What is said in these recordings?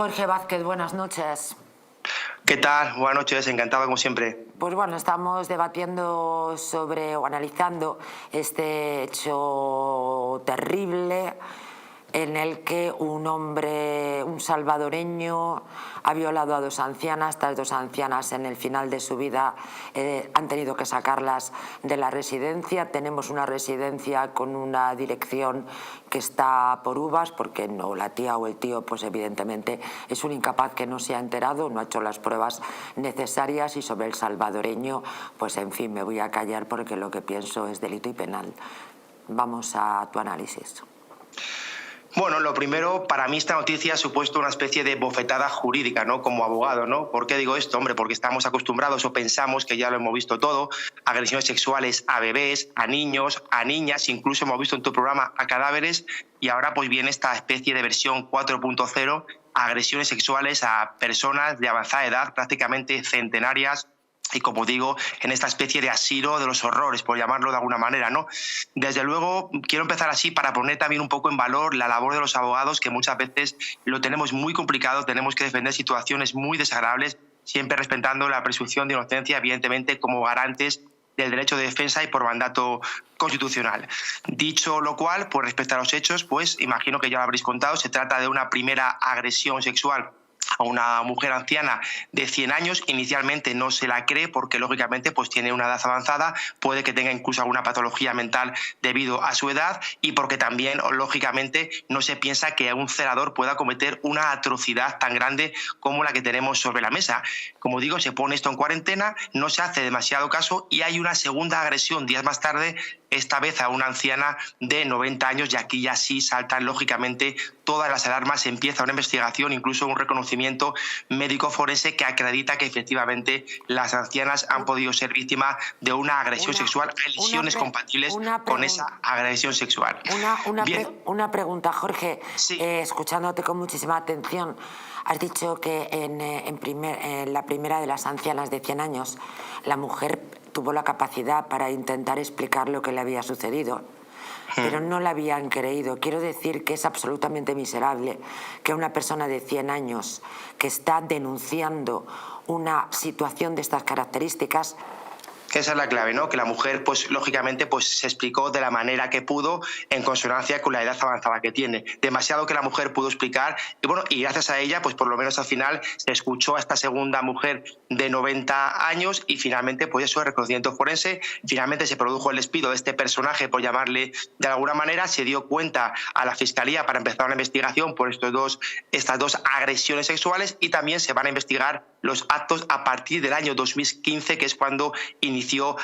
Jorge Vázquez, buenas noches. ¿Qué tal? Buenas noches, encantado como siempre. Pues bueno, estamos debatiendo sobre o analizando este hecho terrible en el que un hombre, un salvadoreño, ha violado a dos ancianas. Estas dos ancianas en el final de su vida han tenido que sacarlas de la residencia. Tenemos una residencia con una dirección que está por uvas, porque no, la tía o el tío pues evidentemente es un incapaz que no se ha enterado, no ha hecho las pruebas necesarias, y sobre el salvadoreño pues en fin, me voy a callar porque lo que pienso es delito y penal. Vamos a tu análisis. Bueno, lo primero, para mí esta noticia ha supuesto una especie de bofetada jurídica, ¿no? Como abogado, ¿no? ¿Por qué digo esto? Hombre, porque estamos acostumbrados o pensamos que ya lo hemos visto todo, agresiones sexuales a bebés, a niños, a niñas, incluso hemos visto en tu programa a cadáveres, y ahora pues viene esta especie de versión 4.0, agresiones sexuales a personas de avanzada edad, prácticamente centenarias, y como digo, en esta especie de asilo de los horrores, por llamarlo de alguna manera, ¿no? Desde luego, quiero empezar así para poner también un poco en valor la labor de los abogados, que muchas veces lo tenemos muy complicado, tenemos que defender situaciones muy desagradables, siempre respetando la presunción de inocencia, evidentemente, como garantes del derecho de defensa y por mandato constitucional. Dicho lo cual, pues respecto a los hechos, pues imagino que ya lo habréis contado, se trata de una primera agresión sexual a una mujer anciana de 100 años. Inicialmente no se la cree porque lógicamente pues tiene una edad avanzada, puede que tenga incluso alguna patología mental debido a su edad, y porque también lógicamente no se piensa que un celador pueda cometer una atrocidad tan grande como la que tenemos sobre la mesa. Como digo, se pone esto en cuarentena, no se hace demasiado caso, y hay una segunda agresión días más tarde, esta vez a una anciana de 90 años, y aquí ya sí saltan lógicamente todas las alarmas, empieza una investigación, incluso un reconocimiento médico forense que acredita que efectivamente las ancianas han podido ser víctimas de una agresión sexual, hay lesiones compatibles con esa agresión sexual. Una pregunta, Jorge, sí. Escuchándote con muchísima atención, has dicho que en la primera de las ancianas de 100 años, la mujer tuvo la capacidad para intentar explicar lo que le había sucedido, pero no la habían creído. Quiero decir que es absolutamente miserable que una persona de 100 años que está denunciando una situación de estas características... Esa es la clave, ¿no? Que la mujer, pues lógicamente, pues se explicó de la manera que pudo, en consonancia con la edad avanzada que tiene. Demasiado que la mujer pudo explicar, y bueno, y gracias a ella, pues por lo menos al final se escuchó a esta segunda mujer de 90 años, y finalmente, pues eso, el reconocimiento forense, finalmente se produjo el despido de este personaje, por llamarle de alguna manera, se dio cuenta a la Fiscalía para empezar una investigación por estas dos agresiones sexuales, y también se van a investigar los actos a partir del año 2015, que es cuando inició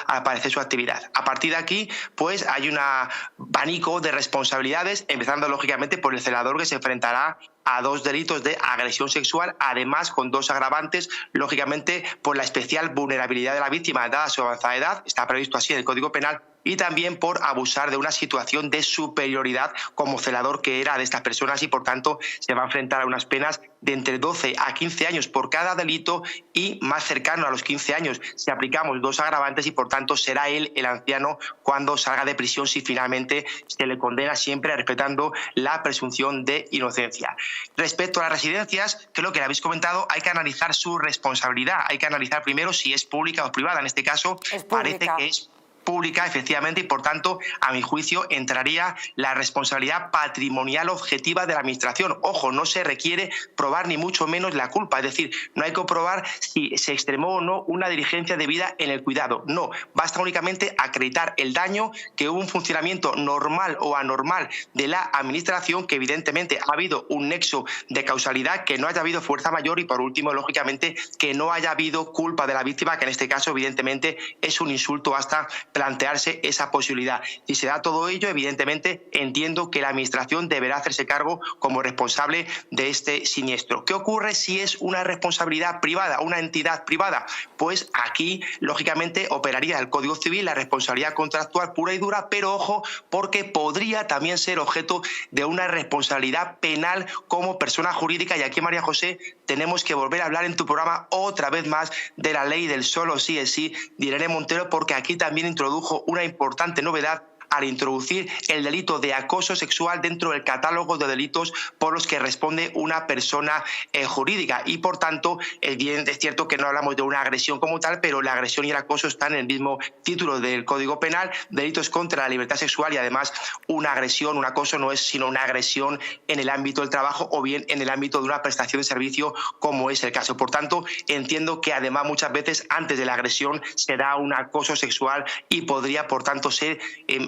al parecer su actividad. A partir de aquí, pues hay un abanico de responsabilidades, empezando lógicamente por el celador, que se enfrentará a 2 delitos de agresión sexual, además con 2 agravantes, lógicamente por la especial vulnerabilidad de la víctima dada su avanzada edad, está previsto así en el Código Penal, y también por abusar de una situación de superioridad como celador que era de estas personas, y por tanto se va a enfrentar a unas penas de entre 12 a 15 años por cada delito, y más cercano a los 15 años si aplicamos 2 agravantes, y por tanto será él el anciano cuando salga de prisión si finalmente se le condena, siempre respetando la presunción de inocencia. Respecto a las residencias, creo que lo habéis comentado, hay que analizar su responsabilidad, hay que analizar primero si es pública o privada. En este caso parece que es pública, efectivamente, y por tanto, a mi juicio, entraría la responsabilidad patrimonial objetiva de la Administración. Ojo, no se requiere probar ni mucho menos la culpa, es decir, no hay que probar si se extremó o no una diligencia debida en el cuidado. No, basta únicamente acreditar el daño, que hubo un funcionamiento normal o anormal de la Administración, que evidentemente ha habido un nexo de causalidad, que no haya habido fuerza mayor, y por último, lógicamente, que no haya habido culpa de la víctima, que en este caso, evidentemente, es un insulto hasta plantearse esa posibilidad. Si se da todo ello, evidentemente entiendo que la Administración deberá hacerse cargo como responsable de este siniestro. ¿Qué ocurre si es una responsabilidad privada, una entidad privada? Pues aquí, lógicamente, operaría el Código Civil, la responsabilidad contractual pura y dura, pero ojo, porque podría también ser objeto de una responsabilidad penal como persona jurídica, y aquí, María José, tenemos que volver a hablar en tu programa otra vez más de la ley del solo sí es sí de Irene Montero, porque aquí también introdujo una importante novedad al introducir el delito de acoso sexual dentro del catálogo de delitos por los que responde una persona jurídica. Y por tanto, es cierto que no hablamos de una agresión como tal, pero la agresión y el acoso están en el mismo título del Código Penal, delitos contra la libertad sexual, y además una agresión, un acoso no es sino una agresión en el ámbito del trabajo o bien en el ámbito de una prestación de servicio, como es el caso. Por tanto, entiendo que además muchas veces antes de la agresión se da un acoso sexual y podría, por tanto, ser,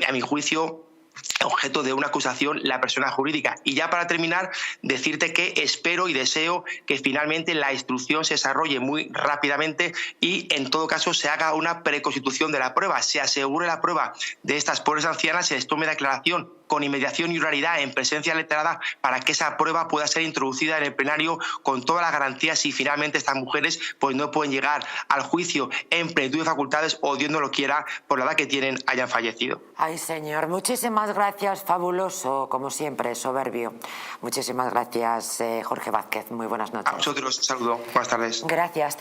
a mi juicio, objeto de una acusación la persona jurídica. Y ya para terminar, decirte que espero y deseo que finalmente la instrucción se desarrolle muy rápidamente y en todo caso se haga una preconstitución de la prueba, se asegure la prueba de estas pobres ancianas, se les tome declaración con inmediación y oralidad en presencia letrada para que esa prueba pueda ser introducida en el plenario con todas las garantías y finalmente estas mujeres pues no pueden llegar al juicio en plenitud de facultades o Dios no lo quiera por la edad que tienen hayan fallecido. Ay, señor, muchísimas gracias, fabuloso, como siempre, soberbio. Muchísimas gracias, Jorge Vázquez, muy buenas noches. A vosotros, saludo, buenas tardes. Gracias.